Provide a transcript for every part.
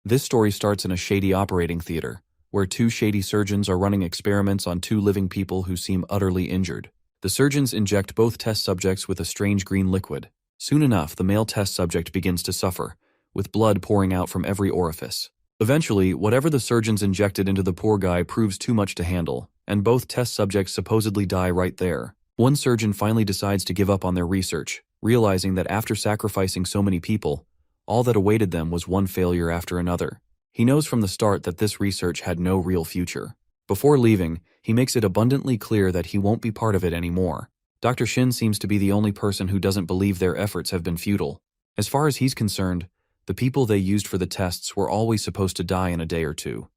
This story starts in a shady operating theater, where two shady surgeons are running experiments on two living people who seem utterly injured. The surgeons inject both test subjects with a strange green liquid. Soon enough, the male test subject begins to suffer, with blood pouring out from every orifice. Eventually, whatever the surgeons injected into the poor guy proves too much to handle, and both test subjects supposedly die right there. One surgeon finally decides to give up on their research, realizing that after sacrificing so many people, all that awaited them was one failure after another. He knows from the start that this research had no real future. Before leaving, he makes it abundantly clear that he won't be part of it anymore. Dr. Shin seems to be the only person who doesn't believe their efforts have been futile. As far as he's concerned, the people they used for the tests were always supposed to die in a day or two.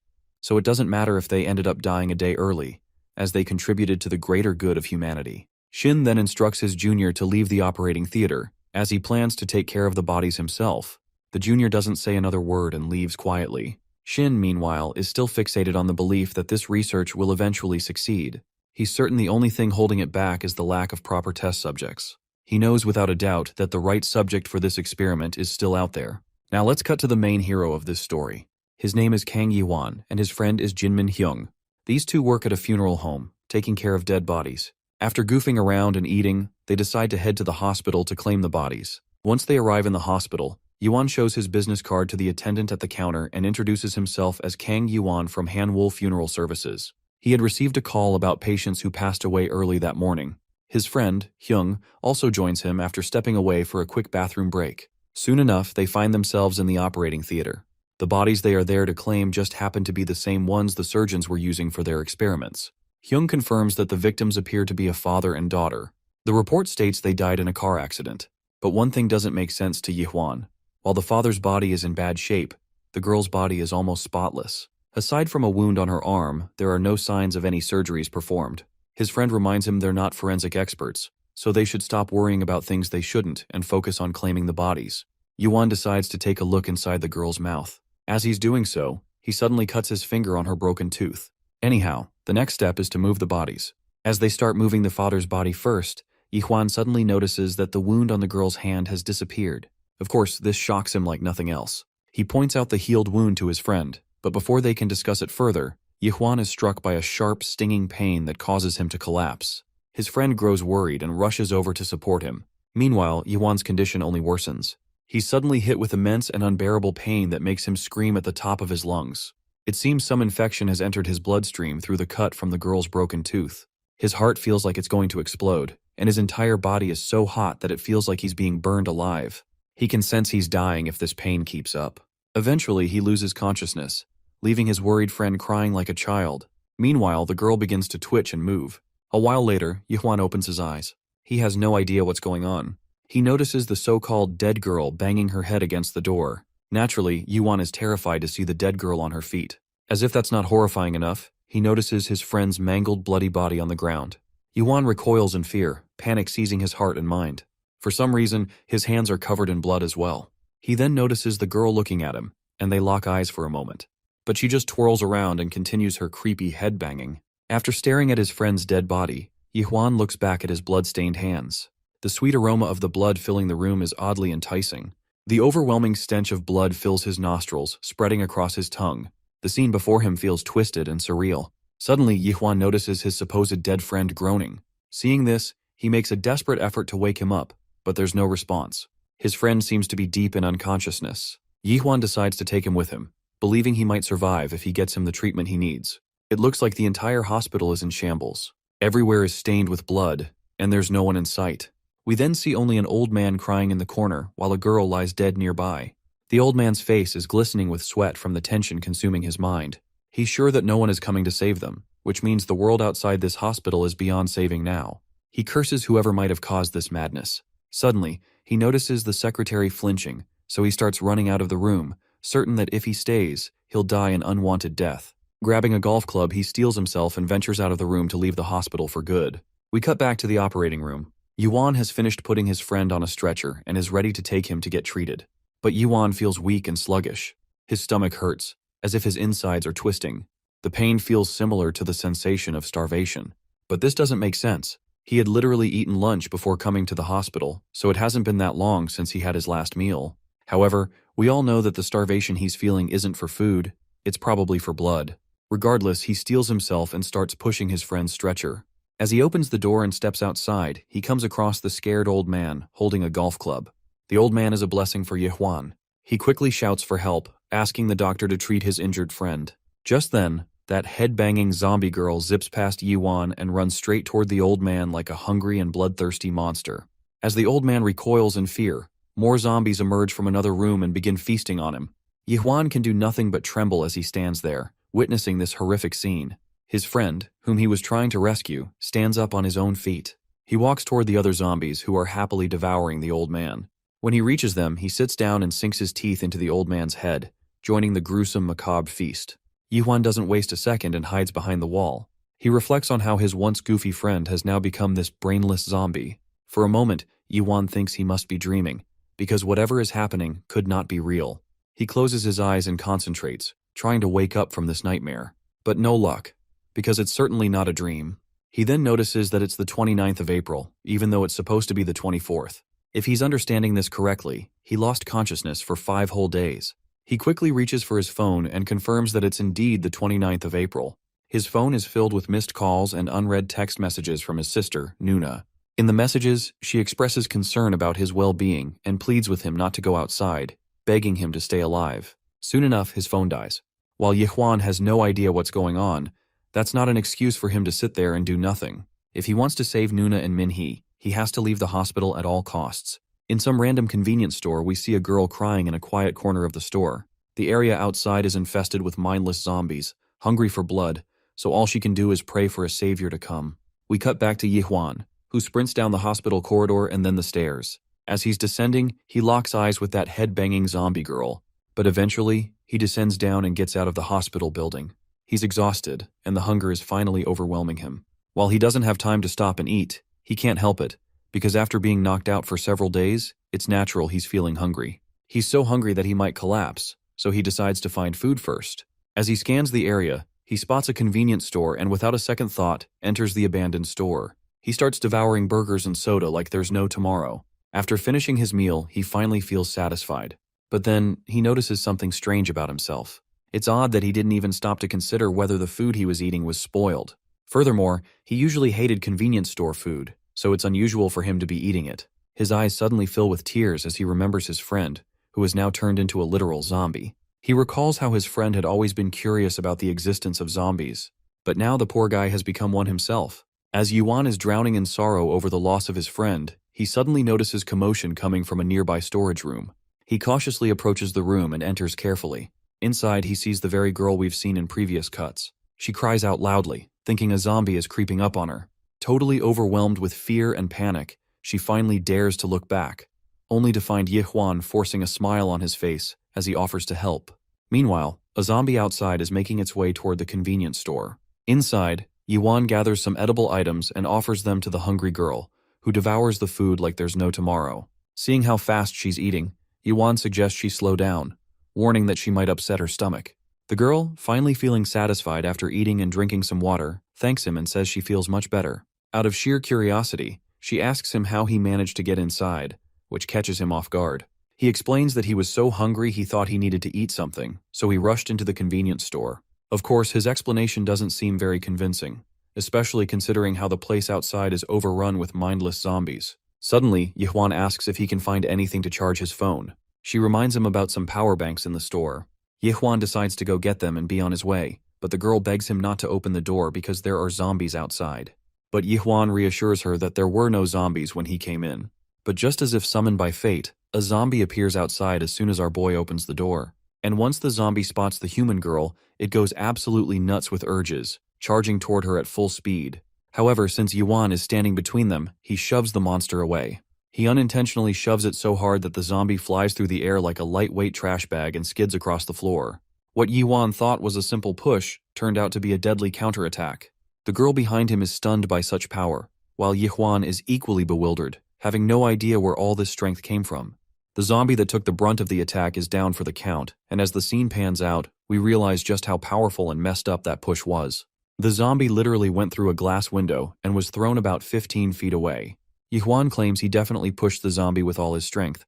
So it doesn't matter if they ended up dying a day early, as they contributed to the greater good of humanity. Shin then instructs his junior to leave the operating theater, as he plans to take care of the bodies himself. The junior doesn't say another word and leaves quietly. Shin, meanwhile, is still fixated on the belief that this research will eventually succeed. He's certain the only thing holding it back is the lack of proper test subjects. He knows without a doubt that the right subject for this experiment is still out there. Now let's cut to the main hero of this story. His name is Kang Yi-won, and his friend is Jinmin Hyung. These two work at a funeral home, taking care of dead bodies. After goofing around and eating, they decide to head to the hospital to claim the bodies. Once they arrive in the hospital, Yuan shows his business card to the attendant at the counter and introduces himself as Kang Yuan from Hanwol Funeral Services. He had received a call about patients who passed away early that morning. His friend, Hyung, also joins him after stepping away for a quick bathroom break. Soon enough, they find themselves in the operating theater. The bodies they are there to claim just happen to be the same ones the surgeons were using for their experiments. Hyung confirms that the victims appear to be a father and daughter. The report states they died in a car accident. But one thing doesn't make sense to Yi-hwan. While the father's body is in bad shape, the girl's body is almost spotless. Aside from a wound on her arm, there are no signs of any surgeries performed. His friend reminds him they're not forensic experts, so they should stop worrying about things they shouldn't and focus on claiming the bodies. Yuan decides to take a look inside the girl's mouth. As he's doing so, he suddenly cuts his finger on her broken tooth. Anyhow, the next step is to move the bodies. As they start moving the father's body first, Yi-hwan suddenly notices that the wound on the girl's hand has disappeared. Of course, this shocks him like nothing else. He points out the healed wound to his friend, but before they can discuss it further, Yi-hwan is struck by a sharp, stinging pain that causes him to collapse. His friend grows worried and rushes over to support him. Meanwhile, Yi-hwan's condition only worsens. He's suddenly hit with immense and unbearable pain that makes him scream at the top of his lungs. It seems some infection has entered his bloodstream through the cut from the girl's broken tooth. His heart feels like it's going to explode, and his entire body is so hot that it feels like he's being burned alive. He can sense he's dying if this pain keeps up. Eventually, he loses consciousness, leaving his worried friend crying like a child. Meanwhile, the girl begins to twitch and move. A while later, Yi-hwan opens his eyes. He has no idea what's going on. He notices the so-called dead girl banging her head against the door. Naturally, Yi-hwan is terrified to see the dead girl on her feet. As if that's not horrifying enough, he notices his friend's mangled, bloody body on the ground. Yi-hwan recoils in fear, panic seizing his heart and mind. For some reason, his hands are covered in blood as well. He then notices the girl looking at him, and they lock eyes for a moment. But she just twirls around and continues her creepy head banging. After staring at his friend's dead body, Yi-hwan looks back at his blood-stained hands. The sweet aroma of the blood filling the room is oddly enticing. The overwhelming stench of blood fills his nostrils, spreading across his tongue. The scene before him feels twisted and surreal. Suddenly, Yi-hwan notices his supposed dead friend groaning. Seeing this, he makes a desperate effort to wake him up, but there's no response. His friend seems to be deep in unconsciousness. Yi-hwan decides to take him with him, believing he might survive if he gets him the treatment he needs. It looks like the entire hospital is in shambles. Everywhere is stained with blood, and there's no one in sight. We then see only an old man crying in the corner while a girl lies dead nearby. The old man's face is glistening with sweat from the tension consuming his mind. He's sure that no one is coming to save them, which means the world outside this hospital is beyond saving now. He curses whoever might have caused this madness. Suddenly, he notices the secretary flinching, so he starts running out of the room, certain that if he stays, he'll die an unwanted death. Grabbing a golf club, he steels himself and ventures out of the room to leave the hospital for good. We cut back to the operating room. Yuan has finished putting his friend on a stretcher and is ready to take him to get treated. But Yuan feels weak and sluggish. His stomach hurts, as if his insides are twisting. The pain feels similar to the sensation of starvation. But this doesn't make sense. He had literally eaten lunch before coming to the hospital, so it hasn't been that long since he had his last meal. However, we all know that the starvation he's feeling isn't for food, it's probably for blood. Regardless, he steels himself and starts pushing his friend's stretcher. As he opens the door and steps outside, he comes across the scared old man holding a golf club. The old man is a blessing for Yihuan. He quickly shouts for help, asking the doctor to treat his injured friend. Just then, that head-banging zombie girl zips past Yihuan and runs straight toward the old man like a hungry and bloodthirsty monster. As the old man recoils in fear, more zombies emerge from another room and begin feasting on him. Yihuan can do nothing but tremble as he stands there, witnessing this horrific scene. His friend, whom he was trying to rescue, stands up on his own feet. He walks toward the other zombies who are happily devouring the old man. When he reaches them, he sits down and sinks his teeth into the old man's head, joining the gruesome, macabre feast. Yihuan doesn't waste a second and hides behind the wall. He reflects on how his once goofy friend has now become this brainless zombie. For a moment, Yihuan thinks he must be dreaming, because whatever is happening could not be real. He closes his eyes and concentrates, trying to wake up from this nightmare. But no luck, because it's certainly not a dream. He then notices that it's the 29th of April, even though it's supposed to be the 24th. If he's understanding this correctly, he lost consciousness for 5 whole days. He quickly reaches for his phone and confirms that it's indeed the 29th of April. His phone is filled with missed calls and unread text messages from his sister, Nuna. In the messages, she expresses concern about his well-being and pleads with him not to go outside, begging him to stay alive. Soon enough, his phone dies. While Yihuan has no idea what's going on, that's not an excuse for him to sit there and do nothing. If he wants to save Nuna and Minhee, he has to leave the hospital at all costs. In some random convenience store, we see a girl crying in a quiet corner of the store. The area outside is infested with mindless zombies, hungry for blood, so all she can do is pray for a savior to come. We cut back to Yihuan, who sprints down the hospital corridor and then the stairs. As he's descending, he locks eyes with that head-banging zombie girl. But eventually, he descends down and gets out of the hospital building. He's exhausted, and the hunger is finally overwhelming him. While he doesn't have time to stop and eat, he can't help it, because after being knocked out for several days, it's natural he's feeling hungry. He's so hungry that he might collapse, so he decides to find food first. As he scans the area, he spots a convenience store and without a second thought, enters the abandoned store. He starts devouring burgers and soda like there's no tomorrow. After finishing his meal, he finally feels satisfied. But then, he notices something strange about himself. It's odd that he didn't even stop to consider whether the food he was eating was spoiled. Furthermore, he usually hated convenience store food, so it's unusual for him to be eating it. His eyes suddenly fill with tears as he remembers his friend, who has now turned into a literal zombie. He recalls how his friend had always been curious about the existence of zombies, but now the poor guy has become one himself. As Yuan is drowning in sorrow over the loss of his friend, he suddenly notices commotion coming from a nearby storage room. He cautiously approaches the room and enters carefully. Inside, he sees the very girl we've seen in previous cuts. She cries out loudly, thinking a zombie is creeping up on her. Totally overwhelmed with fear and panic, she finally dares to look back, only to find Yihuan forcing a smile on his face as he offers to help. Meanwhile, a zombie outside is making its way toward the convenience store. Inside, Yuan gathers some edible items and offers them to the hungry girl, who devours the food like there's no tomorrow. Seeing how fast she's eating, Yuan suggests she slow down, warning that she might upset her stomach. The girl, finally feeling satisfied after eating and drinking some water, thanks him and says she feels much better. Out of sheer curiosity, she asks him how he managed to get inside, which catches him off guard. He explains that he was so hungry he thought he needed to eat something, so he rushed into the convenience store. Of course, his explanation doesn't seem very convincing, especially considering how the place outside is overrun with mindless zombies. Suddenly, Yuan asks if he can find anything to charge his phone. She reminds him about some power banks in the store. Yihuan decides to go get them and be on his way, but the girl begs him not to open the door because there are zombies outside. But Yihuan reassures her that there were no zombies when he came in. But just as if summoned by fate, a zombie appears outside as soon as our boy opens the door. And once the zombie spots the human girl, it goes absolutely nuts with urges, charging toward her at full speed. However, since Yuan is standing between them, he shoves the monster away. He unintentionally shoves it so hard that the zombie flies through the air like a lightweight trash bag and skids across the floor. What Yuan thought was a simple push turned out to be a deadly counterattack. The girl behind him is stunned by such power, while Yuan is equally bewildered, having no idea where all this strength came from. The zombie that took the brunt of the attack is down for the count, and as the scene pans out, we realize just how powerful and messed up that push was. The zombie literally went through a glass window and was thrown about 15 feet away. Yuan claims he definitely pushed the zombie with all his strength,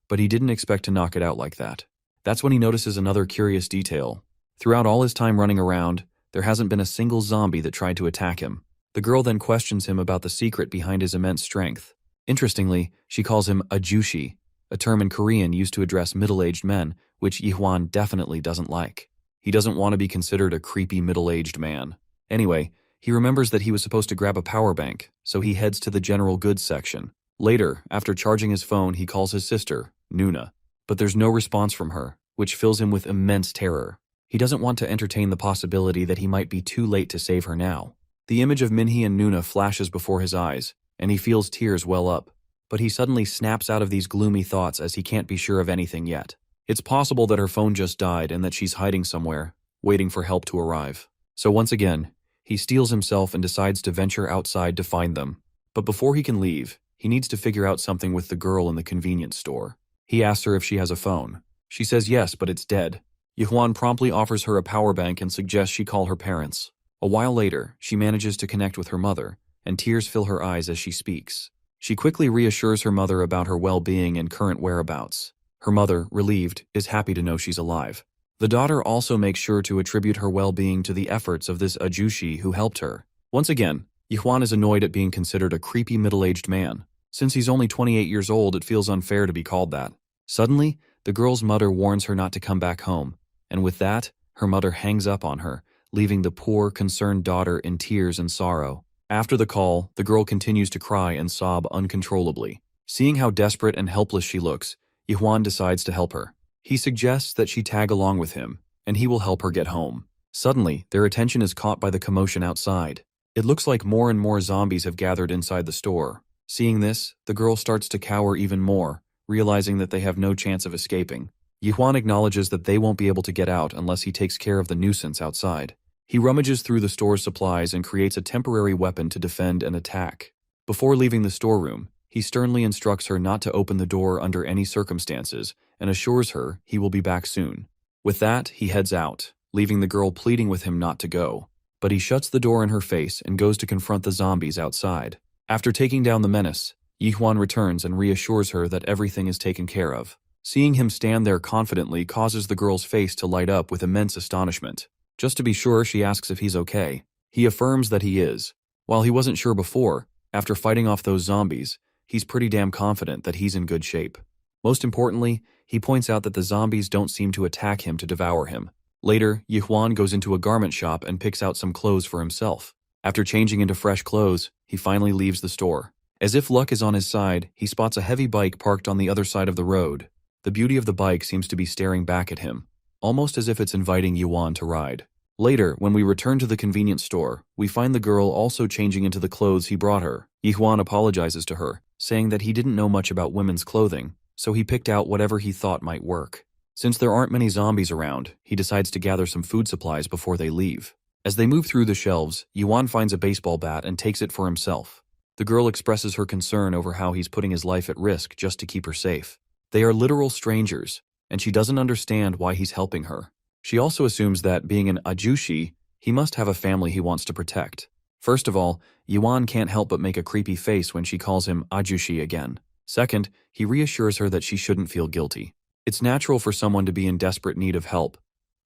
but he didn't expect to knock it out like that. That's when he notices another curious detail. Throughout all his time running around, there hasn't been a single zombie that tried to attack him. The girl then questions him about the secret behind his immense strength. Interestingly, she calls him a jushi, a term in Korean used to address middle-aged men, which Yi-hwan definitely doesn't like. He doesn't want to be considered a creepy middle-aged man. Anyway, he remembers that he was supposed to grab a power bank, so he heads to the general goods section. Later, after charging his phone, he calls his sister, Nuna. But there's no response from her, which fills him with immense terror. He doesn't want to entertain the possibility that he might be too late to save her now. The image of Minhee and Nuna flashes before his eyes, and he feels tears well up. But he suddenly snaps out of these gloomy thoughts as he can't be sure of anything yet. It's possible that her phone just died and that she's hiding somewhere, waiting for help to arrive. So once again, he steels himself and decides to venture outside to find them. But before he can leave, he needs to figure out something with the girl in the convenience store. He asks her if she has a phone. She says yes, but it's dead. Yi-hwan promptly offers her a power bank and suggests she call her parents. A while later, she manages to connect with her mother, and tears fill her eyes as she speaks. She quickly reassures her mother about her well-being and current whereabouts. Her mother, relieved, is happy to know she's alive. The daughter also makes sure to attribute her well-being to the efforts of this ajushi who helped her. Once again, Yi-hwan is annoyed at being considered a creepy middle-aged man. Since he's only 28 years old, it feels unfair to be called that. Suddenly, the girl's mother warns her not to come back home, and with that, her mother hangs up on her, leaving the poor, concerned daughter in tears and sorrow. After the call, the girl continues to cry and sob uncontrollably. Seeing how desperate and helpless she looks, Yi-hwan decides to help her. He suggests that she tag along with him, and he will help her get home. Suddenly, their attention is caught by the commotion outside. It looks like more and more zombies have gathered inside the store. Seeing this, the girl starts to cower even more, realizing that they have no chance of escaping. Yi-hwan acknowledges that they won't be able to get out unless he takes care of the nuisance outside. He rummages through the store's supplies and creates a temporary weapon to defend and attack. Before leaving the storeroom, he sternly instructs her not to open the door under any circumstances and assures her he will be back soon. With that, he heads out, leaving the girl pleading with him not to go. But he shuts the door in her face and goes to confront the zombies outside. After taking down the menace, Yi-hwan returns and reassures her that everything is taken care of. Seeing him stand there confidently causes the girl's face to light up with immense astonishment. Just to be sure, she asks if he's okay. He affirms that he is. While he wasn't sure before, after fighting off those zombies, he's pretty damn confident that he's in good shape. Most importantly, he points out that the zombies don't seem to attack him to devour him. Later, Yi-hwan goes into a garment shop and picks out some clothes for himself. After changing into fresh clothes, he finally leaves the store. As if luck is on his side, he spots a heavy bike parked on the other side of the road. The beauty of the bike seems to be staring back at him, almost as if it's inviting Yi-hwan to ride. Later, when we return to the convenience store, we find the girl also changing into the clothes he brought her. Yi-hwan apologizes to her, saying that he didn't know much about women's clothing, so he picked out whatever he thought might work. Since there aren't many zombies around, he decides to gather some food supplies before they leave. As they move through the shelves, Yi-hwan finds a baseball bat and takes it for himself. The girl expresses her concern over how he's putting his life at risk just to keep her safe. They are literal strangers, and she doesn't understand why he's helping her. She also assumes that, being an ajushi, he must have a family he wants to protect. First of all, Yi-hwan can't help but make a creepy face when she calls him ajushi again. Second, he reassures her that she shouldn't feel guilty. It's natural for someone to be in desperate need of help,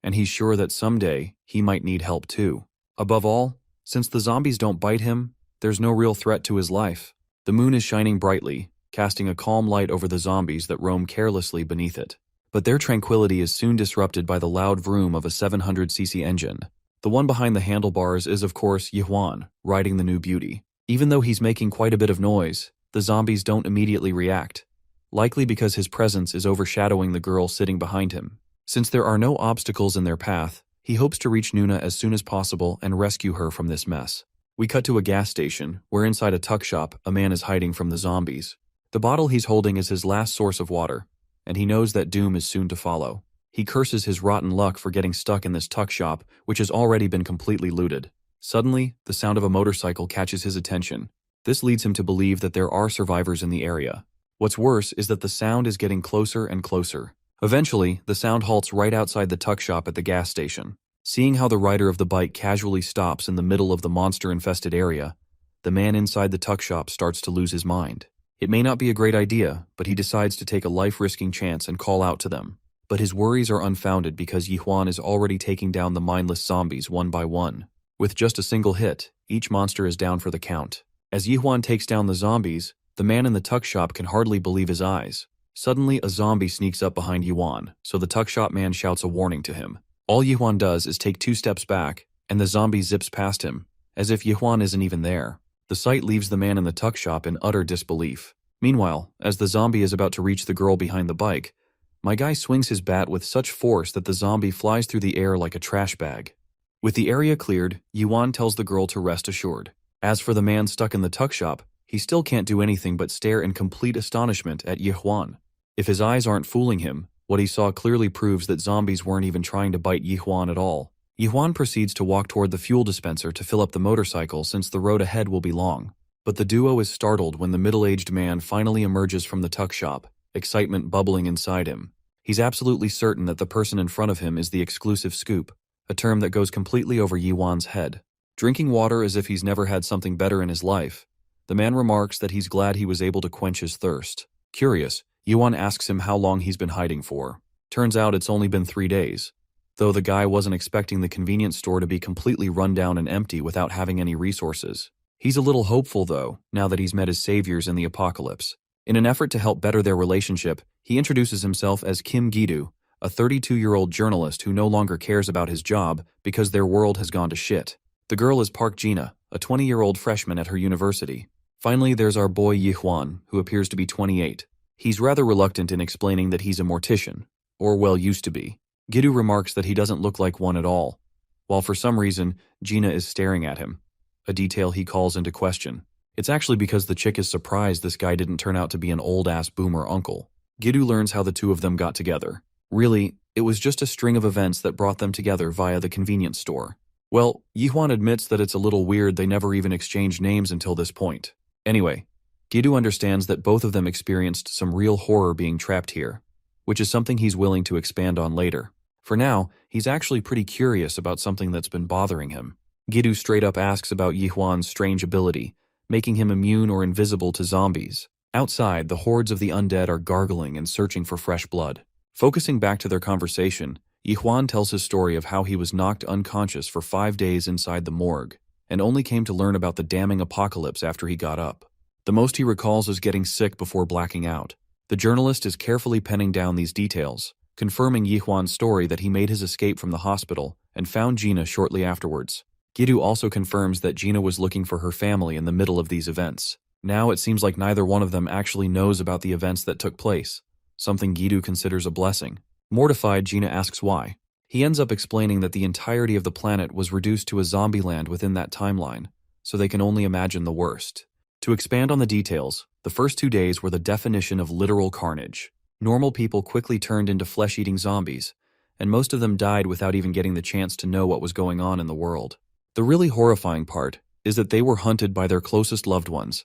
and he's sure that someday he might need help too. Above all, since the zombies don't bite him, there's no real threat to his life. The moon is shining brightly, casting a calm light over the zombies that roam carelessly beneath it. But their tranquility is soon disrupted by the loud vroom of a 700cc engine. The one behind the handlebars is, of course, Yi-hwan, riding the new beauty. Even though he's making quite a bit of noise, the zombies don't immediately react, likely because his presence is overshadowing the girl sitting behind him. Since there are no obstacles in their path, he hopes to reach Nuna as soon as possible and rescue her from this mess. We cut to a gas station, where inside a tuck shop, a man is hiding from the zombies. The bottle he's holding is his last source of water, and he knows that doom is soon to follow. He curses his rotten luck for getting stuck in this tuck shop, which has already been completely looted. Suddenly, the sound of a motorcycle catches his attention. This leads him to believe that there are survivors in the area. What's worse is that the sound is getting closer and closer. Eventually, the sound halts right outside the tuck shop at the gas station. Seeing how the rider of the bike casually stops in the middle of the monster-infested area, the man inside the tuck shop starts to lose his mind. It may not be a great idea, but he decides to take a life-risking chance and call out to them. But his worries are unfounded because Yihuan is already taking down the mindless zombies one by one. With just a single hit, each monster is down for the count. As Yihuan takes down the zombies, the man in the tuck shop can hardly believe his eyes. Suddenly, a zombie sneaks up behind Yihuan, so the tuck shop man shouts a warning to him. All Yihuan does is take 2 steps back, and the zombie zips past him, as if Yihuan isn't even there. The sight leaves the man in the tuck shop in utter disbelief. Meanwhile, as the zombie is about to reach the girl behind the bike, my guy swings his bat with such force that the zombie flies through the air like a trash bag. With the area cleared, Yihuan tells the girl to rest assured. As for the man stuck in the tuck shop, he still can't do anything but stare in complete astonishment at Yihuan. If his eyes aren't fooling him, what he saw clearly proves that zombies weren't even trying to bite Yihuan at all. Yihuan proceeds to walk toward the fuel dispenser to fill up the motorcycle since the road ahead will be long. But the duo is startled when the middle-aged man finally emerges from the tuck shop, excitement bubbling inside him. He's absolutely certain that the person in front of him is the exclusive scoop, a term that goes completely over Yihuan's head. Drinking water as if he's never had something better in his life, the man remarks that he's glad he was able to quench his thirst. Curious, Yihuan asks him how long he's been hiding for. Turns out it's only been 3 days. Though the guy wasn't expecting the convenience store to be completely run down and empty without having any resources. He's a little hopeful, though, now that he's met his saviors in the apocalypse. In an effort to help better their relationship, he introduces himself as Kim Gi-do, a 32-year-old journalist who no longer cares about his job because their world has gone to shit. The girl is Park Gina, a 20-year-old freshman at her university. Finally, there's our boy Yihuan, who appears to be 28. He's rather reluctant in explaining that he's a mortician, or well used to be. Gi-do remarks that he doesn't look like one at all, while for some reason, Gina is staring at him, a detail he calls into question. It's actually because the chick is surprised this guy didn't turn out to be an old-ass boomer uncle. Gi-do learns how the two of them got together. Really, it was just a string of events that brought them together via the convenience store. Well, Yihuan admits that it's a little weird they never even exchanged names until this point. Anyway, Gi-do understands that both of them experienced some real horror being trapped here, which is something he's willing to expand on later. For now, he's actually pretty curious about something that's been bothering him. Gi-do straight up asks about Yihuan's strange ability, making him immune or invisible to zombies. Outside, the hordes of the undead are gargling and searching for fresh blood. Focusing back to their conversation, Yihuan tells his story of how he was knocked unconscious for 5 days inside the morgue, and only came to learn about the damning apocalypse after he got up. The most he recalls is getting sick before blacking out. The journalist is carefully penning down these details, confirming Yihuan's story that he made his escape from the hospital and found Gina shortly afterwards. Gi-do also confirms that Gina was looking for her family in the middle of these events. Now it seems like neither one of them actually knows about the events that took place, something Gi-do considers a blessing. Mortified, Gina asks why. He ends up explaining that the entirety of the planet was reduced to a zombie land within that timeline, so they can only imagine the worst. To expand on the details, the first 2 days were the definition of literal carnage. Normal people quickly turned into flesh-eating zombies, and most of them died without even getting the chance to know what was going on in the world. The really horrifying part is that they were hunted by their closest loved ones,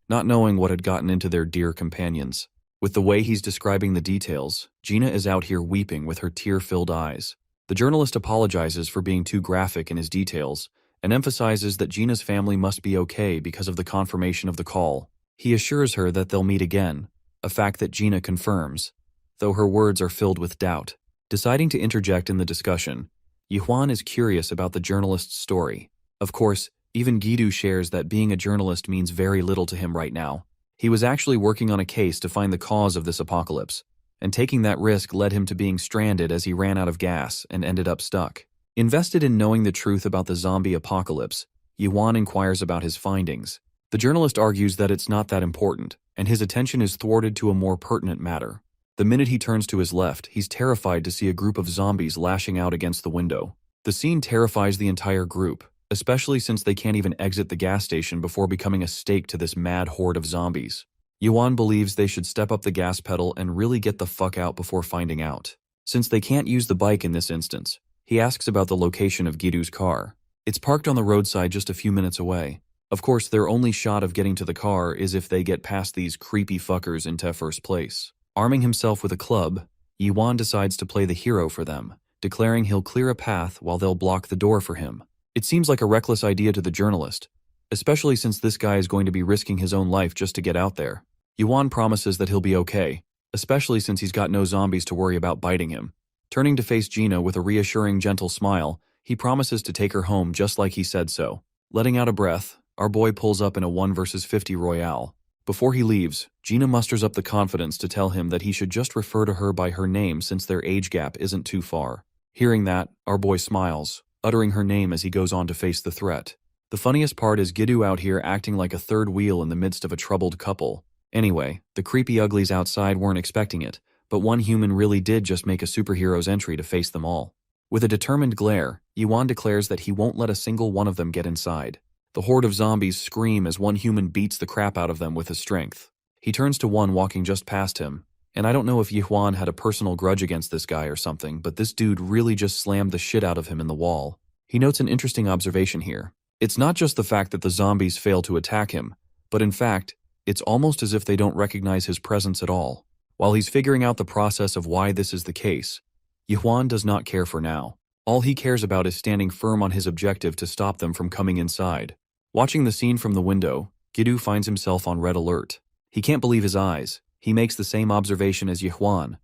not knowing what had gotten into their dear companions. With the way he's describing the details, Gina is out here weeping with her tear-filled eyes. The journalist apologizes for being too graphic in his details and emphasizes that Gina's family must be okay because of the confirmation of the call. He assures her that they'll meet again, a fact that Gina confirms, though her words are filled with doubt. Deciding to interject in the discussion, Yihuan is curious about the journalist's story. Of course, even Gi-do shares that being a journalist means very little to him right now. He was actually working on a case to find the cause of this apocalypse, and taking that risk led him to being stranded as he ran out of gas and ended up stuck. Invested in knowing the truth about the zombie apocalypse, Yihuan inquires about his findings. The journalist argues that it's not that important, and his attention is thwarted to a more pertinent matter. The minute he turns to his left, he's terrified to see a group of zombies lashing out against the window. The scene terrifies the entire group, especially since they can't even exit the gas station before becoming a stake to this mad horde of zombies. Yihuan believes they should step up the gas pedal and really get the fuck out before finding out. Since they can't use the bike in this instance, he asks about the location of Gi-do's car. It's parked on the roadside just a few minutes away. Of course, their only shot of getting to the car is if they get past these creepy fuckers into first place. Arming himself with a club, Yihuan decides to play the hero for them, declaring he'll clear a path while they'll block the door for him. It seems like a reckless idea to the journalist, especially since this guy is going to be risking his own life just to get out there. Yuan promises that he'll be okay, especially since he's got no zombies to worry about biting him. Turning to face Gina with a reassuring, gentle smile, he promises to take her home just like he said so. Letting out a breath, our boy pulls up in a 1 versus 50 royale. Before he leaves, Gina musters up the confidence to tell him that he should just refer to her by her name since their age gap isn't too far. Hearing that, our boy smiles, uttering her name as he goes on to face the threat. The funniest part is Gidoo out here acting like a third wheel in the midst of a troubled couple. Anyway, the creepy uglies outside weren't expecting it, but one human really did just make a superhero's entry to face them all. With a determined glare, Yuan declares that he won't let a single one of them get inside. The horde of zombies scream as one human beats the crap out of them with his strength. He turns to one walking just past him, and I don't know if Yuan had a personal grudge against this guy or something, but this dude really just slammed the shit out of him in the wall. He notes an interesting observation here. It's not just the fact that the zombies fail to attack him, but in fact, it's almost as if they don't recognize his presence at all. While he's figuring out the process of why this is the case, Yuan does not care for now. All he cares about is standing firm on his objective to stop them from coming inside. Watching the scene from the window, Gidoo finds himself on red alert. He can't believe his eyes. He makes the same observation as Yuan.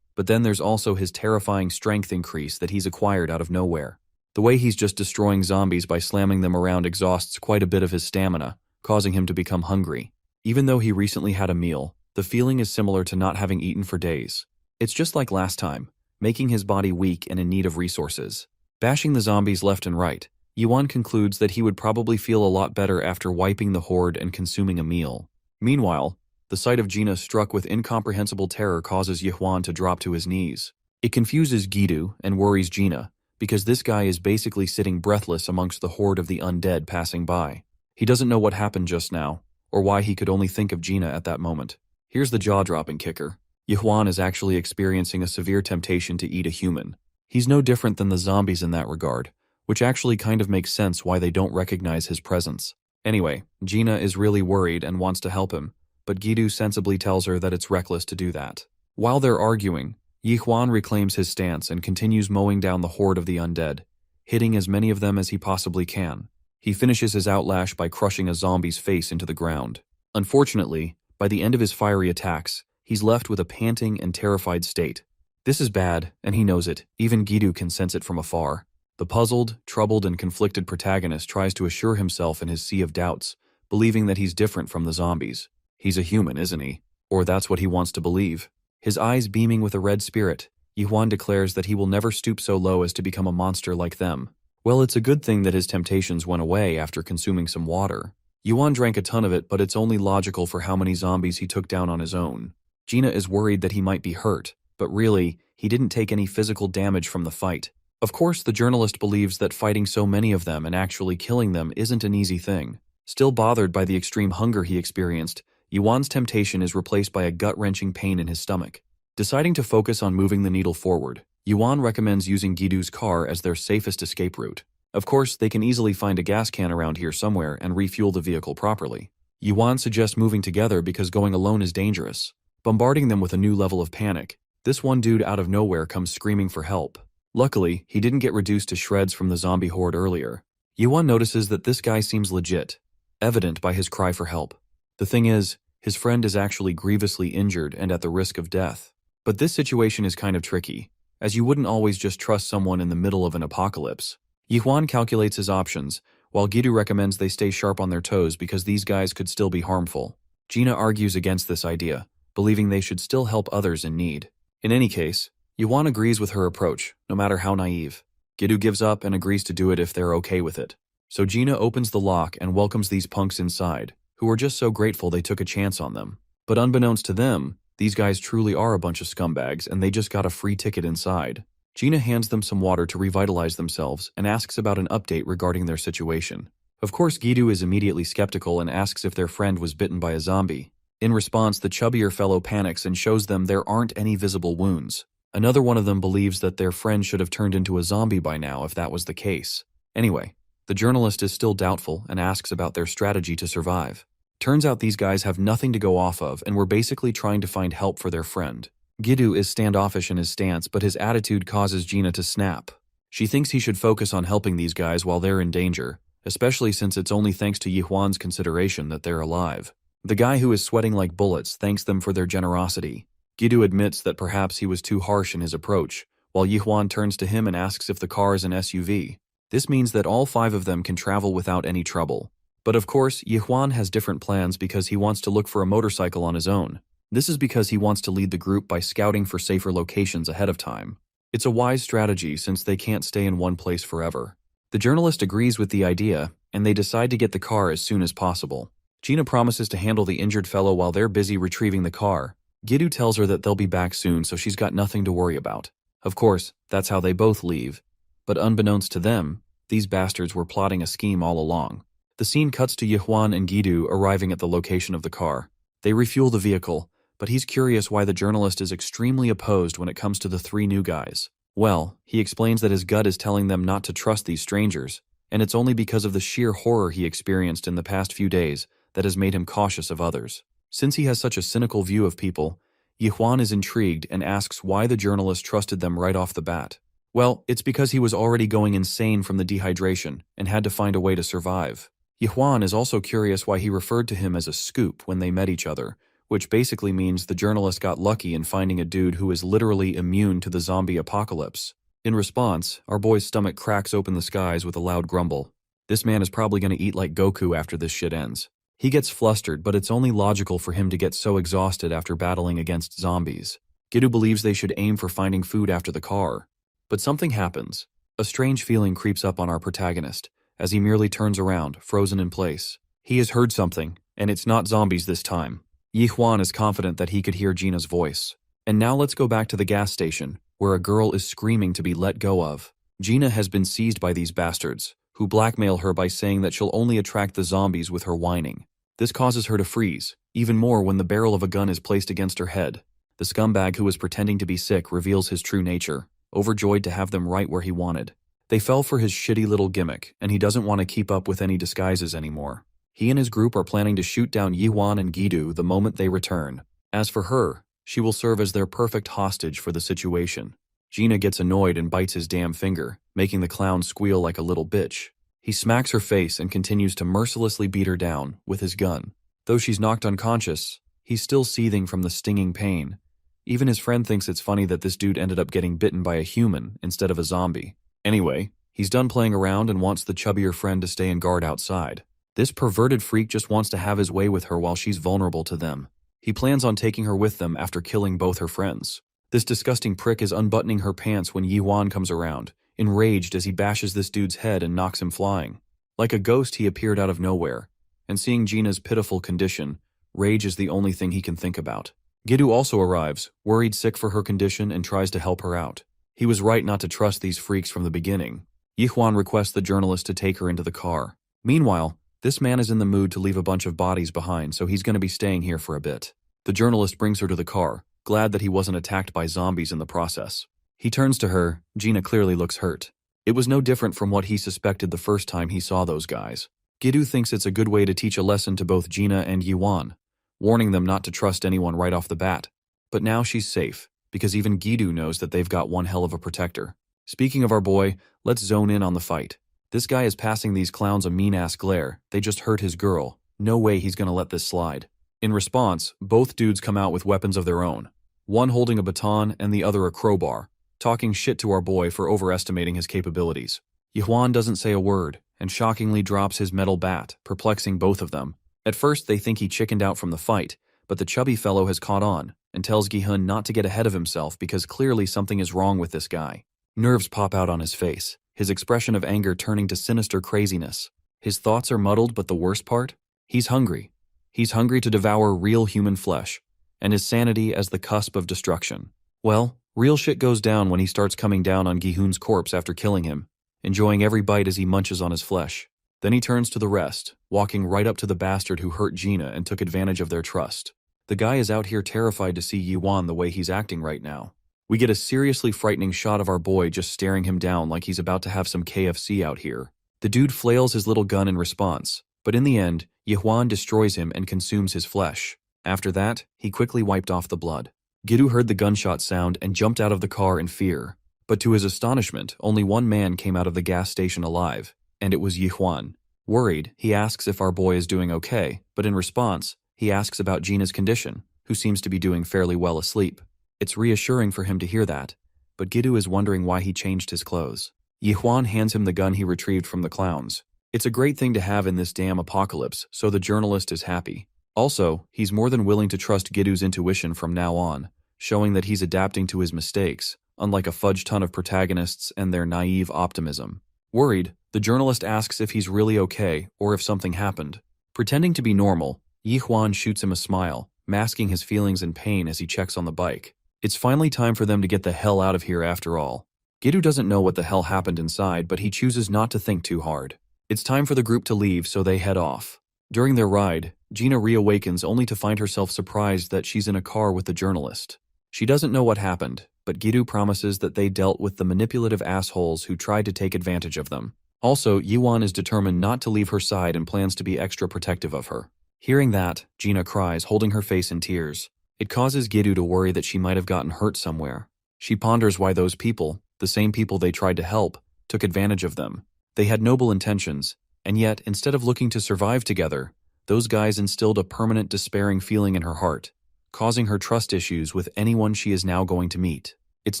But then there's also his terrifying strength increase that he's acquired out of nowhere. The way he's just destroying zombies by slamming them around exhausts quite a bit of his stamina, causing him to become hungry. Even though he recently had a meal, the feeling is similar to not having eaten for days. It's just like last time, making his body weak and in need of resources. Bashing the zombies left and right, Yuan concludes that he would probably feel a lot better after wiping the horde and consuming a meal. Meanwhile, the sight of Gina struck with incomprehensible terror causes Yuan to drop to his knees. It confuses Gidoo and worries Gina, because this guy is basically sitting breathless amongst the horde of the undead passing by. He doesn't know what happened just now, or why he could only think of Gina at that moment. Here's the jaw-dropping kicker. Yuan is actually experiencing a severe temptation to eat a human. He's no different than the zombies in that regard, which actually kind of makes sense why they don't recognize his presence. Anyway, Gina is really worried and wants to help him, but Gidoo sensibly tells her that it's reckless to do that. While they're arguing, Yuan reclaims his stance and continues mowing down the horde of the undead, hitting as many of them as he possibly can. He finishes his outlash by crushing a zombie's face into the ground. Unfortunately, by the end of his fiery attacks, he's left with a panting and terrified state. This is bad, and he knows it. Even Gidoo can sense it from afar. The puzzled, troubled, and conflicted protagonist tries to assure himself in his sea of doubts, believing that he's different from the zombies. He's a human, isn't he? Or that's what he wants to believe. His eyes beaming with a red spirit, Yuan declares that he will never stoop so low as to become a monster like them. Well, it's a good thing that his temptations went away after consuming some water. Yuan drank a ton of it, but it's only logical for how many zombies he took down on his own. Gina is worried that he might be hurt, but really, he didn't take any physical damage from the fight. Of course, the journalist believes that fighting so many of them and actually killing them isn't an easy thing. Still bothered by the extreme hunger he experienced, Yuan's temptation is replaced by a gut-wrenching pain in his stomach. Deciding to focus on moving the needle forward, Yuan recommends using Gidoo's car as their safest escape route. Of course, they can easily find a gas can around here somewhere and refuel the vehicle properly. Yuan suggests moving together because going alone is dangerous, bombarding them with a new level of panic. This one dude out of nowhere comes screaming for help. Luckily, he didn't get reduced to shreds from the zombie horde earlier. Yuan notices that this guy seems legit, evident by his cry for help. The thing is, his friend is actually grievously injured and at the risk of death. But this situation is kind of tricky, as you wouldn't always just trust someone in the middle of an apocalypse. Yuan calculates his options, while Gidoo recommends they stay sharp on their toes because these guys could still be harmful. Gina argues against this idea, believing they should still help others in need. In any case, Yuan agrees with her approach, no matter how naive. Gidoo gives up and agrees to do it if they're okay with it. So Gina opens the lock and welcomes these punks inside, who are just so grateful they took a chance on them. But unbeknownst to them, these guys truly are a bunch of scumbags and they just got a free ticket inside. Gina hands them some water to revitalize themselves and asks about an update regarding their situation. Of course, Gidoo is immediately skeptical and asks if their friend was bitten by a zombie. In response, the chubbier fellow panics and shows them there aren't any visible wounds. Another one of them believes that their friend should have turned into a zombie by now if that was the case. Anyway, the journalist is still doubtful and asks about their strategy to survive. Turns out these guys have nothing to go off of and were basically trying to find help for their friend. Gidoo is standoffish in his stance, but his attitude causes Gina to snap. She thinks he should focus on helping these guys while they're in danger, especially since it's only thanks to Yuan's consideration that they're alive. The guy who is sweating like bullets thanks them for their generosity. Gidu admits that perhaps he was too harsh in his approach, while Yihwan turns to him and asks if the car is an SUV. This means that all 5 of them can travel without any trouble. But of course, Yihwan has different plans because he wants to look for a motorcycle on his own. This is because he wants to lead the group by scouting for safer locations ahead of time. It's a wise strategy since they can't stay in one place forever. The journalist agrees with the idea, and they decide to get the car as soon as possible. Gina promises to handle the injured fellow while they're busy retrieving the car. Gidu tells her that they'll be back soon, so she's got nothing to worry about. Of course, that's how they both leave. But unbeknownst to them, these bastards were plotting a scheme all along. The scene cuts to Yihwan and Gidu arriving at the location of the car. They refuel the vehicle, but he's curious why the journalist is extremely opposed when it comes to the 3 new guys. Well, he explains that his gut is telling them not to trust these strangers, and it's only because of the sheer horror he experienced in the past few days that has made him cautious of others. Since he has such a cynical view of people, Yihwan is intrigued and asks why the journalist trusted them right off the bat. Well, it's because he was already going insane from the dehydration and had to find a way to survive. Yihwan is also curious why he referred to him as a scoop when they met each other, which basically means the journalist got lucky in finding a dude who is literally immune to the zombie apocalypse. In response, our boy's stomach cracks open the skies with a loud grumble. This man is probably going to eat like Goku after this shit ends. He gets flustered, but it's only logical for him to get so exhausted after battling against zombies. Gidu believes they should aim for finding food after the car. But something happens. A strange feeling creeps up on our protagonist, as he merely turns around, frozen in place. He has heard something, and it's not zombies this time. Yihwan is confident that he could hear Gina's voice. And now let's go back to the gas station, where a girl is screaming to be let go of. Gina has been seized by these bastards, who blackmail her by saying that she'll only attract the zombies with her whining. This causes her to freeze, even more when the barrel of a gun is placed against her head. The scumbag who was pretending to be sick reveals his true nature, overjoyed to have them right where he wanted. They fell for his shitty little gimmick, and he doesn't want to keep up with any disguises anymore. He and his group are planning to shoot down Yihwan and Gidu the moment they return. As for her, she will serve as their perfect hostage for the situation. Gina gets annoyed and bites his damn finger, making the clown squeal like a little bitch. He smacks her face and continues to mercilessly beat her down with his gun. Though she's knocked unconscious, he's still seething from the stinging pain. Even his friend thinks it's funny that this dude ended up getting bitten by a human instead of a zombie. Anyway, he's done playing around and wants the chubbier friend to stay and guard outside. This perverted freak just wants to have his way with her while she's vulnerable to them. He plans on taking her with them after killing both her friends. This disgusting prick is unbuttoning her pants when Yihwan comes around, enraged as he bashes this dude's head and knocks him flying. Like a ghost, he appeared out of nowhere, and seeing Gina's pitiful condition, rage is the only thing he can think about. Gidu also arrives, worried sick for her condition, and tries to help her out. He was right not to trust these freaks from the beginning. Yihwan requests the journalist to take her into the car. Meanwhile, this man is in the mood to leave a bunch of bodies behind, so he's going to be staying here for a bit. The journalist brings her to the car, glad that he wasn't attacked by zombies in the process. He turns to her. Gina clearly looks hurt. It was no different from what he suspected the first time he saw those guys. Gidu thinks it's a good way to teach a lesson to both Gina and Yihwan, warning them not to trust anyone right off the bat. But now she's safe, because even Gidu knows that they've got one hell of a protector. Speaking of our boy, let's zone in on the fight. This guy is passing these clowns a mean-ass glare. They just hurt his girl. No way he's gonna let this slide. In response, both dudes come out with weapons of their own. One holding a baton and the other a crowbar, talking shit to our boy for overestimating his capabilities. Yihwan doesn't say a word, and shockingly drops his metal bat, perplexing both of them. At first they think he chickened out from the fight, but the chubby fellow has caught on, and tells Gi-hun not to get ahead of himself because clearly something is wrong with this guy. Nerves pop out on his face, his expression of anger turning to sinister craziness. His thoughts are muddled, but the worst part? He's hungry. He's hungry to devour real human flesh, and his sanity as the cusp of destruction. Well, real shit goes down when he starts coming down on Gi-hun's corpse after killing him, enjoying every bite as he munches on his flesh. Then he turns to the rest, walking right up to the bastard who hurt Gina and took advantage of their trust. The guy is out here terrified to see Yihwan the way he's acting right now. We get a seriously frightening shot of our boy just staring him down like he's about to have some KFC out here. The dude flails his little gun in response, but in the end, Yihwan destroys him and consumes his flesh. After that, he quickly wiped off the blood. Gidu heard the gunshot sound and jumped out of the car in fear. But to his astonishment, only one man came out of the gas station alive, and it was Yihwan. Worried, he asks if our boy is doing okay, but in response, He asks about Gina's condition, who seems to be doing fairly well asleep. It's reassuring for him to hear that, but Gidu is wondering why he changed his clothes. Yihuan hands him the gun he retrieved from the clowns. It's a great thing to have in this damn apocalypse, so the journalist is happy. Also, he's more than willing to trust Gidu's intuition from now on, showing that he's adapting to his mistakes, unlike a fudge ton of protagonists and their naive optimism. Worried, the journalist asks if he's really okay or if something happened. Pretending to be normal, Yihuan shoots him a smile, masking his feelings and pain as he checks on the bike. It's finally time for them to get the hell out of here after all. Gidu doesn't know what the hell happened inside, but he chooses not to think too hard. It's time for the group to leave, so they head off. During their ride, Gina reawakens only to find herself surprised that she's in a car with the journalist. She doesn't know what happened, but Gidu promises that they dealt with the manipulative assholes who tried to take advantage of them. Also, Yuan is determined not to leave her side and plans to be extra protective of her. Hearing that, Gina cries, holding her face in tears. It causes Gidu to worry that she might have gotten hurt somewhere. She ponders why those people, the same people they tried to help, took advantage of them. They had noble intentions, and yet, instead of looking to survive together, those guys instilled a permanent despairing feeling in her heart, causing her trust issues with anyone she is now going to meet. It's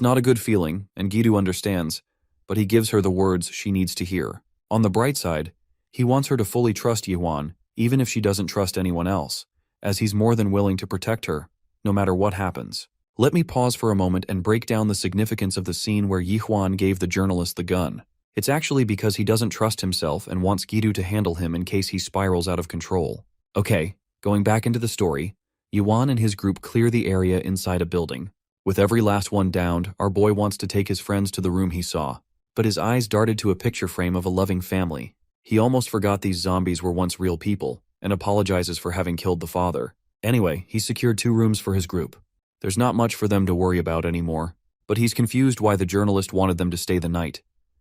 not a good feeling, and Gidu understands, but he gives her the words she needs to hear. On the bright side, he wants her to fully trust Yuan, even if she doesn't trust anyone else, as he's more than willing to protect her, no matter what happens. Let me pause for a moment and break down the significance of the scene where Yihuan gave the journalist the gun. It's actually because he doesn't trust himself and wants Gidu to handle him in case he spirals out of control. Okay, going back into the story, Yuan and his group clear the area inside a building. With every last one downed, our boy wants to take his friends to the room he saw, but his eyes darted to a picture frame of a loving family. He almost forgot these zombies were once real people, and apologizes for having killed the father. Anyway, he secured 2 rooms for his group. There's not much for them to worry about anymore, but he's confused why the journalist wanted them to stay the night,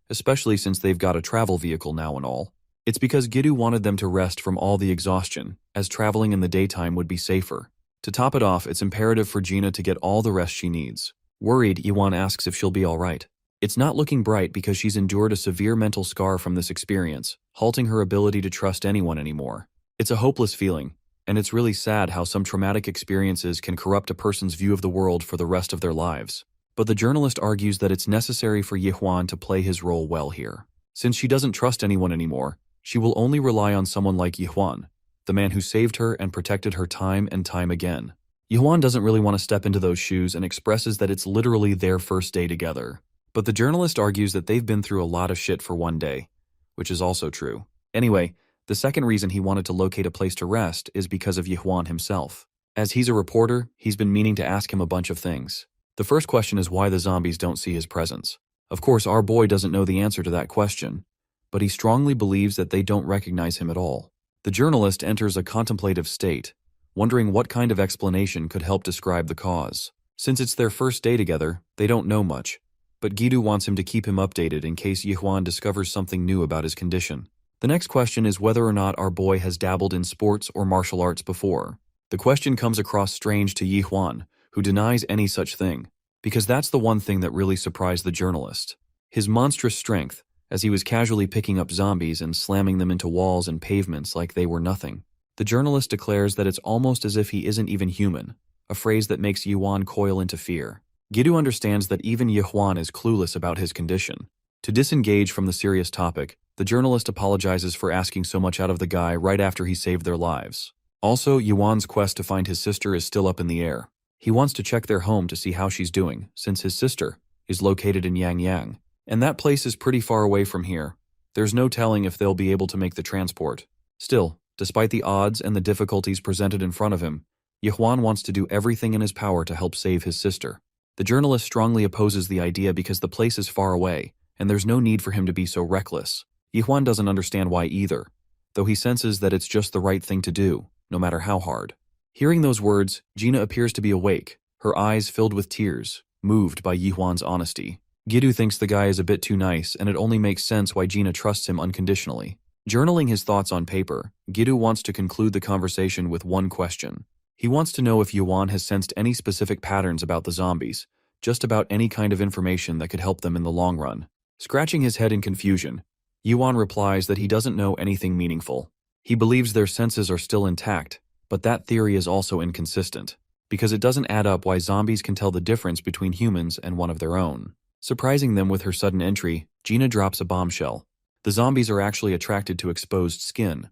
especially since they've got a travel vehicle now and all. It's because Gidu wanted them to rest from all the exhaustion, as traveling in the daytime would be safer. To top it off, it's imperative for Gina to get all the rest she needs. Worried, Yuan asks if she'll be alright. It's not looking bright because she's endured a severe mental scar from this experience, halting her ability to trust anyone anymore. It's a hopeless feeling, and it's really sad how some traumatic experiences can corrupt a person's view of the world for the rest of their lives. But the journalist argues that it's necessary for Yihuan to play his role well here. Since she doesn't trust anyone anymore, she will only rely on someone like Yihuan, the man who saved her and protected her time and time again. Yihuan doesn't really want to step into those shoes and expresses that it's literally their first day together. But the journalist argues that they've been through a lot of shit for one day, which is also true. Anyway, the second reason he wanted to locate a place to rest is because of Yihuan himself. As he's a reporter, he's been meaning to ask him a bunch of things. The first question is why the zombies don't see his presence. Of course, our boy doesn't know the answer to that question, but he strongly believes that they don't recognize him at all. The journalist enters a contemplative state, wondering what kind of explanation could help describe the cause. Since it's their first day together, they don't know much, but Gidu wants him to keep him updated in case Yihuan discovers something new about his condition. The next question is whether or not our boy has dabbled in sports or martial arts before. The question comes across strange to Yihuan, who denies any such thing, because that's the one thing that really surprised the journalist. His monstrous strength, as he was casually picking up zombies and slamming them into walls and pavements like they were nothing. The journalist declares that it's almost as if he isn't even human, a phrase that makes Yuan coil into fear. Gidu understands that even Yihuan is clueless about his condition. To disengage from the serious topic, the journalist apologizes for asking so much out of the guy right after he saved their lives. Also, Yuan's quest to find his sister is still up in the air. He wants to check their home to see how she's doing, since his sister is located in Yangyang, and that place is pretty far away from here. There's no telling if they'll be able to make the transport. Still, despite the odds and the difficulties presented in front of him, Yihuan wants to do everything in his power to help save his sister. The journalist strongly opposes the idea because the place is far away, and there's no need for him to be so reckless. Yihuan doesn't understand why either, though he senses that it's just the right thing to do, no matter how hard. Hearing those words, Gina appears to be awake, her eyes filled with tears, moved by Yihuan's honesty. Gidu thinks the guy is a bit too nice, and it only makes sense why Gina trusts him unconditionally. Journaling his thoughts on paper, Gidu wants to conclude the conversation with one question. He wants to know if Yuan has sensed any specific patterns about the zombies, just about any kind of information that could help them in the long run. Scratching his head in confusion, Yuan replies that he doesn't know anything meaningful. He believes their senses are still intact, But that theory is also inconsistent, because it doesn't add up why zombies can tell the difference between humans and one of their own. Surprising them with her sudden entry, Gina drops a bombshell. The zombies are actually attracted to exposed skin,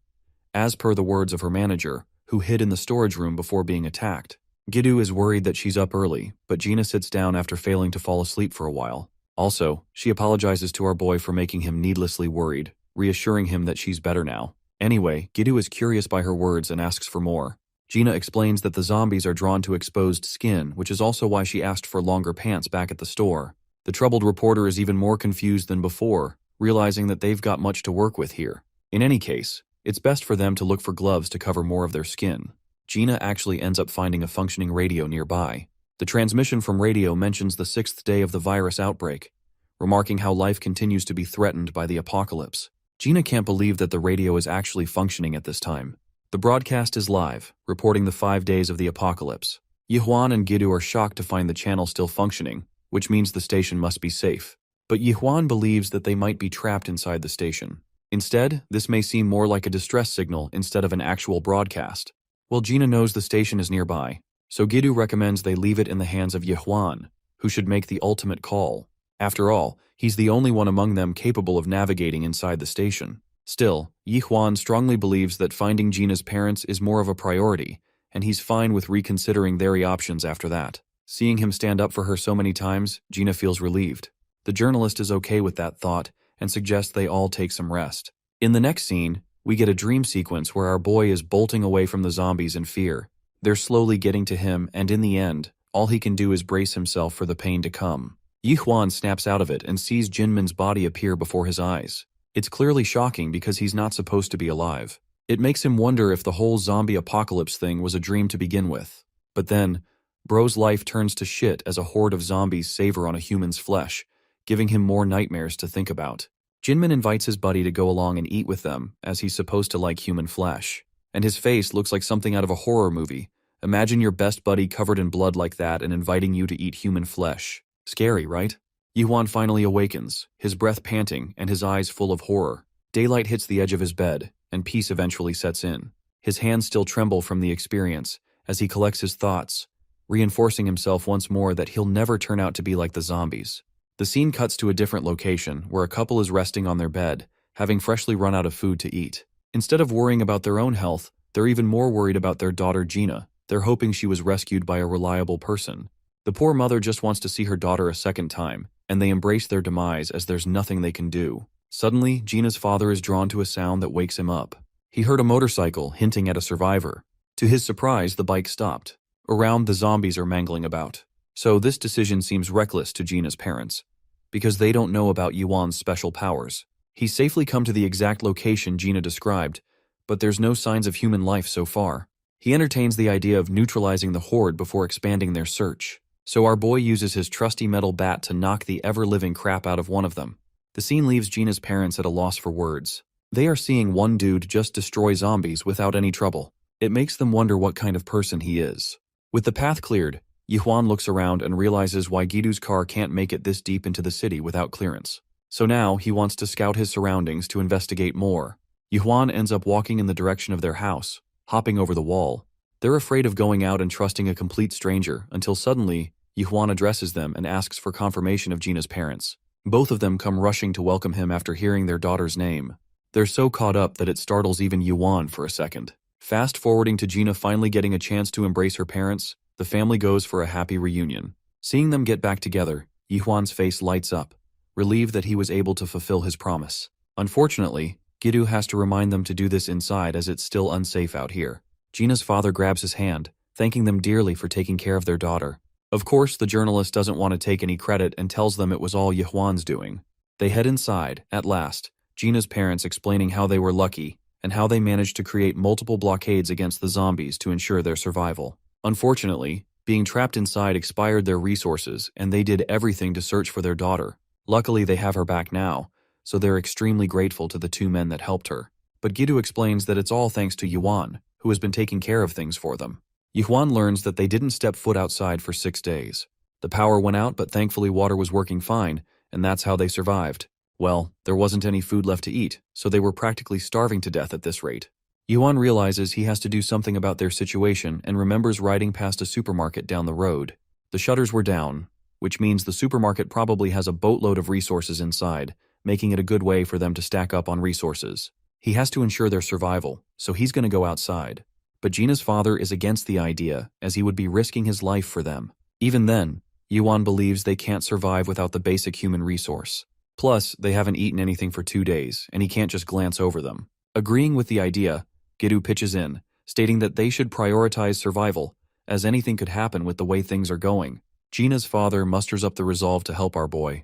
as per the words of her manager, who hid in the storage room before being attacked. Giddu is worried that she's up early, but Gina sits down after failing to fall asleep for a while. Also, she apologizes to our boy for making him needlessly worried, reassuring him that she's better now. Anyway, Giddu is curious by her words and asks for more. Gina explains that the zombies are drawn to exposed skin, which is also why she asked for longer pants back at the store. The troubled reporter is even more confused than before, realizing that they've got much to work with here. In any case, it's best for them to look for gloves to cover more of their skin. Gina actually ends up finding a functioning radio nearby. The transmission from radio mentions the 6th day of the virus outbreak, remarking how life continues to be threatened by the apocalypse. Gina can't believe that the radio is actually functioning at this time. The broadcast is live, reporting the 5 days of the apocalypse. Yihuan and Giddu are shocked to find the channel still functioning, which means the station must be safe. But Yihuan believes that they might be trapped inside the station. Instead, this may seem more like a distress signal instead of an actual broadcast. Well, Gina knows the station is nearby, so Giddu recommends they leave it in the hands of Yihuan, who should make the ultimate call. After all, he's the only one among them capable of navigating inside the station. Still, Yihuan strongly believes that finding Gina's parents is more of a priority, and he's fine with reconsidering their options after that. Seeing him stand up for her so many times, Gina feels relieved. The journalist is okay with that thought and suggests they all take some rest. In the next scene, we get a dream sequence where our boy is bolting away from the zombies in fear. They're slowly getting to him, and in the end, all he can do is brace himself for the pain to come. Yihuan snaps out of it and sees Jinmin's body appear before his eyes. It's clearly shocking because he's not supposed to be alive. It makes him wonder if the whole zombie apocalypse thing was a dream to begin with. But then, Bro's life turns to shit as a horde of zombies savor on a human's flesh, giving him more nightmares to think about. Jinmin invites his buddy to go along and eat with them, as he's supposed to like human flesh. And his face looks like something out of a horror movie. Imagine your best buddy covered in blood like that and inviting you to eat human flesh. Scary, right? Yihuan finally awakens, his breath panting and his eyes full of horror. Daylight hits the edge of his bed, and peace eventually sets in. His hands still tremble from the experience as he collects his thoughts, reinforcing himself once more that he'll never turn out to be like the zombies. The scene cuts to a different location where a couple is resting on their bed, having freshly run out of food to eat. Instead of worrying about their own health, they're even more worried about their daughter Gina. They're hoping she was rescued by a reliable person. The poor mother just wants to see her daughter a second time, and they embrace their demise as there's nothing they can do. Suddenly, Gina's father is drawn to a sound that wakes him up. He heard a motorcycle hinting at a survivor. To his surprise, the bike stopped. Around, the zombies are mangling about. So this decision seems reckless to Gina's parents, because they don't know about Yuan's special powers. He's safely come to the exact location Gina described, but there's no signs of human life so far. He entertains the idea of neutralizing the horde before expanding their search. So our boy uses his trusty metal bat to knock the ever-living crap out of one of them. The scene leaves Gina's parents at a loss for words. They are seeing one dude just destroy zombies without any trouble. It makes them wonder what kind of person he is. With the path cleared, Yihuan looks around and realizes why Giddu's car can't make it this deep into the city without clearance. So now he wants to scout his surroundings to investigate more. Yihuan ends up walking in the direction of their house, hopping over the wall. They're afraid of going out and trusting a complete stranger until suddenly, Yihuan addresses them and asks for confirmation of Gina's parents. Both of them come rushing to welcome him after hearing their daughter's name. They're so caught up that it startles even Yihuan for a second. Fast forwarding to Gina finally getting a chance to embrace her parents, the family goes for a happy reunion. Seeing them get back together, Yihuan's face lights up, relieved that he was able to fulfill his promise. Unfortunately, Giddu has to remind them to do this inside as it's still unsafe out here. Gina's father grabs his hand, thanking them dearly for taking care of their daughter. Of course, the journalist doesn't want to take any credit and tells them it was all Yihuan's doing. They head inside, at last, Gina's parents explaining how they were lucky and how they managed to create multiple blockades against the zombies to ensure their survival. Unfortunately, being trapped inside expired their resources and they did everything to search for their daughter. Luckily, they have her back now, so they're extremely grateful to the two men that helped her. But Giddu explains that it's all thanks to Yuan, who has been taking care of things for them. Yihuan learns that they didn't step foot outside for 6 days. The power went out, but thankfully water was working fine, and that's how they survived. Well, there wasn't any food left to eat, so they were practically starving to death at this rate. Yuan realizes he has to do something about their situation and remembers riding past a supermarket down the road. The shutters were down, which means the supermarket probably has a boatload of resources inside, making it a good way for them to stack up on resources. He has to ensure their survival, so he's going to go outside. But Gina's father is against the idea, as he would be risking his life for them. Even then, Yuan believes they can't survive without the basic human resource. Plus, they haven't eaten anything for 2 days, and he can't just glance over them. Agreeing with the idea, Gidu pitches in, stating that they should prioritize survival, as anything could happen with the way things are going. Gina's father musters up the resolve to help our boy.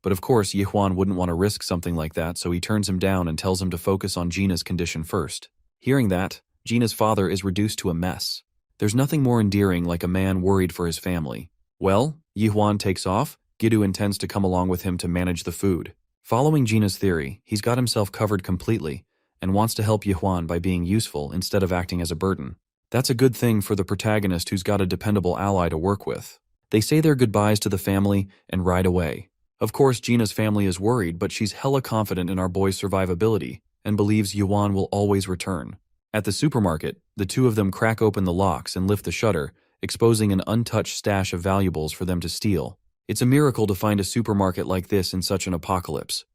But of course, Yihuan wouldn't want to risk something like that, so he turns him down and tells him to focus on Gina's condition first. Hearing that, Gina's father is reduced to a mess. There's nothing more endearing like a man worried for his family. Well, Yihuan takes off. Gidu intends to come along with him to manage the food. Following Gina's theory, he's got himself covered completely and wants to help Yihuan by being useful instead of acting as a burden. That's a good thing for the protagonist who's got a dependable ally to work with. They say their goodbyes to the family and ride away. Of course, Gina's family is worried, but she's hella confident in our boy's survivability and believes Yuan will always return. At the supermarket, the two of them crack open the locks and lift the shutter, exposing an untouched stash of valuables for them to steal. It's a miracle to find a supermarket like this in such an apocalypse.